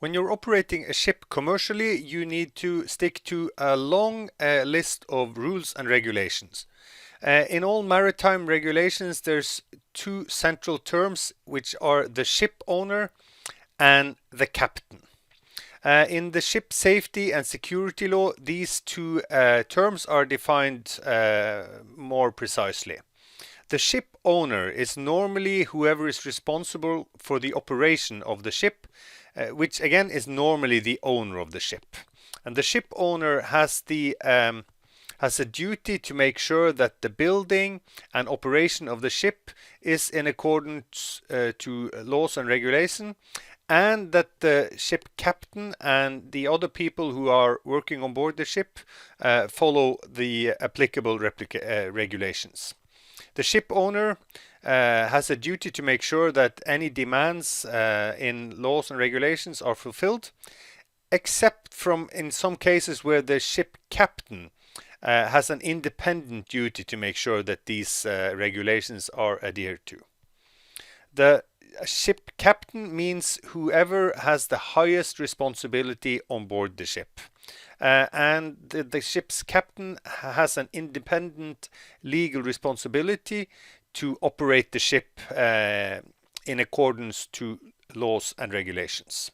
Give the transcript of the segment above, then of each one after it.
When you're operating a ship commercially, you need to stick to a long list of rules and regulations. In all maritime regulations, there's two central terms, which are the ship owner and the captain. In the ship safety and security law, these two terms are defined more precisely. The ship owner is normally whoever is responsible for the operation of the ship, which again is normally the owner of the ship. And the ship owner has a duty to make sure that the building and operation of the ship is in accordance to laws and regulation, and that the ship captain and the other people who are working on board the ship follow the applicable regulations. The ship owner has a duty to make sure that any demands in laws and regulations are fulfilled, except from in some cases where the ship captain has an independent duty to make sure that these regulations are adhered to. The ship captain means whoever has the highest responsibility on board the ship. And the ship's captain has an independent legal responsibility to operate the ship in accordance to laws and regulations.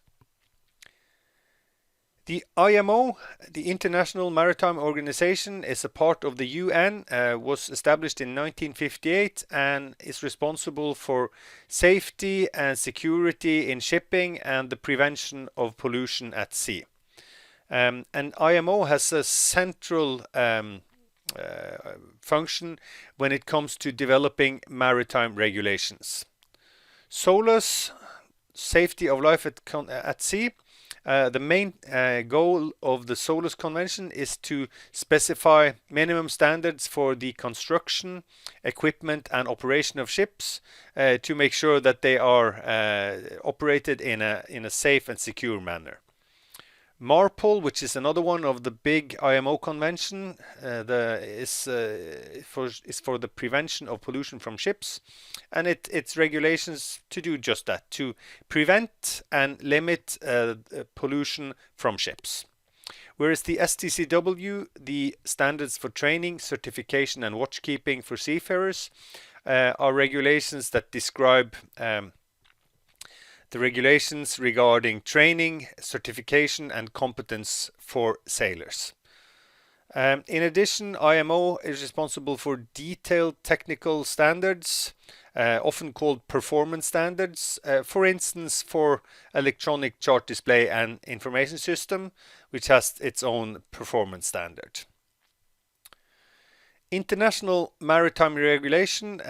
The IMO, the International Maritime Organization, is a part of the UN, was established in 1958 and is responsible for safety and security in shipping and the prevention of pollution at sea. And IMO has a central function when it comes to developing maritime regulations. SOLAS, safety of life at sea. The main goal of the SOLAS Convention is to specify minimum standards for the construction, equipment and operation of ships to make sure that they are operated in a safe and secure manner. MARPOL, which is another one of the big IMO convention, is for the prevention of pollution from ships, and its regulations to do just that, to prevent and limit pollution from ships. Whereas the STCW, the standards for training, certification and watchkeeping for seafarers, are regulations that describe the regulations regarding training, certification and competence for sailors. In addition, IMO is responsible for detailed technical standards, often called performance standards, for instance for electronic chart display and information system, which has its own performance standard. International maritime regulation,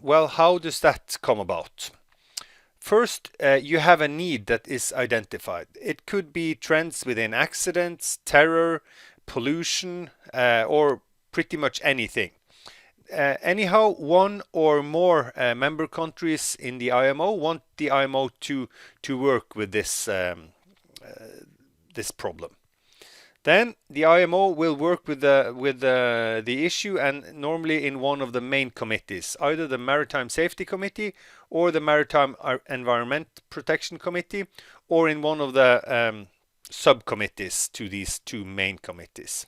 well, how does that come about? First, you have a need that is identified. It could be trends within accidents, terror, pollution, or pretty much anything. Anyhow, one or more member countries in the IMO want the IMO to work with this problem. Then the IMO will work with the issue, and normally in one of the main committees, either the Maritime Safety Committee or the Maritime Environment Protection Committee, or in one of the subcommittees to these two main committees.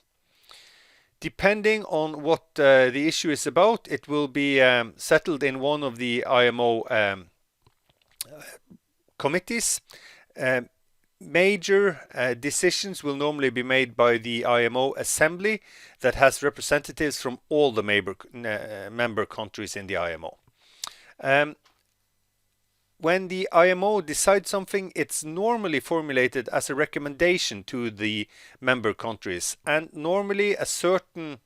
Depending on what the issue is about, it will be settled in one of the IMO committees. Major decisions will normally be made by the IMO Assembly that has representatives from all the member countries in the IMO. When the IMO decides something, it's normally formulated as a recommendation to the member countries, and normally a certain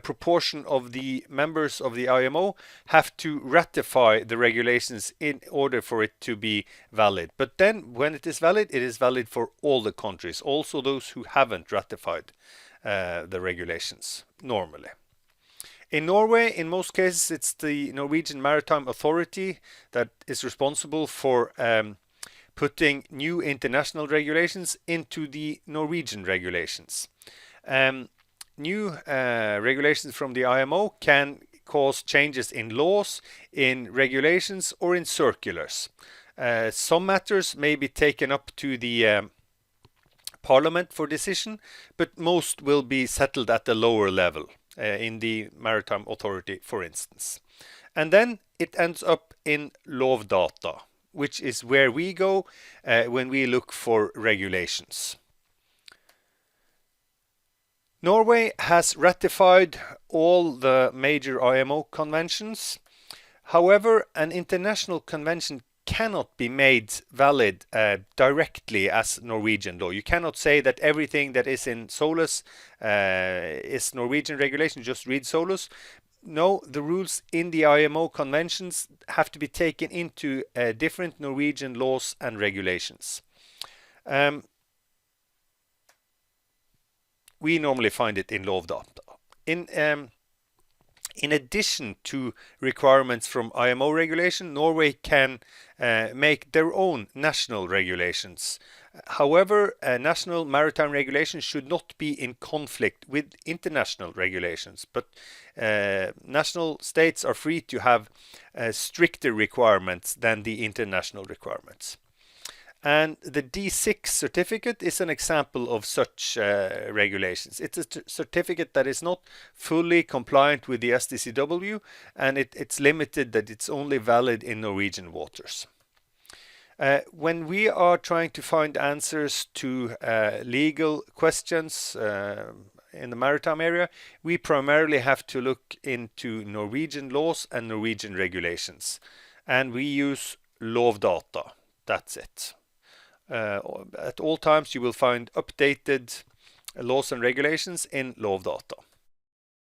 proportion of the members of the IMO have to ratify the regulations in order for it to be valid. But then when it is valid for all the countries, also those who haven't ratified the regulations normally. In Norway, in most cases, it's the Norwegian Maritime Authority that is responsible for putting new international regulations into the Norwegian regulations. New regulations from the IMO can cause changes in laws, in regulations, or in circulars. Some matters may be taken up to the Parliament for decision, but most will be settled at the lower level in the Maritime Authority, for instance. And then it ends up in Lovdata, which is where we go when we look for regulations. Norway has ratified all the major IMO conventions. However, an international convention cannot be made valid directly as Norwegian law. You cannot say that everything that is in SOLAS is Norwegian regulation, just read SOLAS. No, the rules in the IMO conventions have to be taken into different Norwegian laws and regulations. We normally find it in Lovdata. In addition to requirements from IMO regulation, Norway can make their own national regulations. However, national maritime regulations should not be in conflict with international regulations, but national states are free to have stricter requirements than the international requirements. And the D6 certificate is an example of such regulations. It's a certificate that is not fully compliant with the STCW, and it's limited that it's only valid in Norwegian waters. When we are trying to find answers to legal questions in the maritime area, we primarily have to look into Norwegian laws and Norwegian regulations. And we use Lovdata. That's it. At all times you will find updated laws and regulations in Lovdata.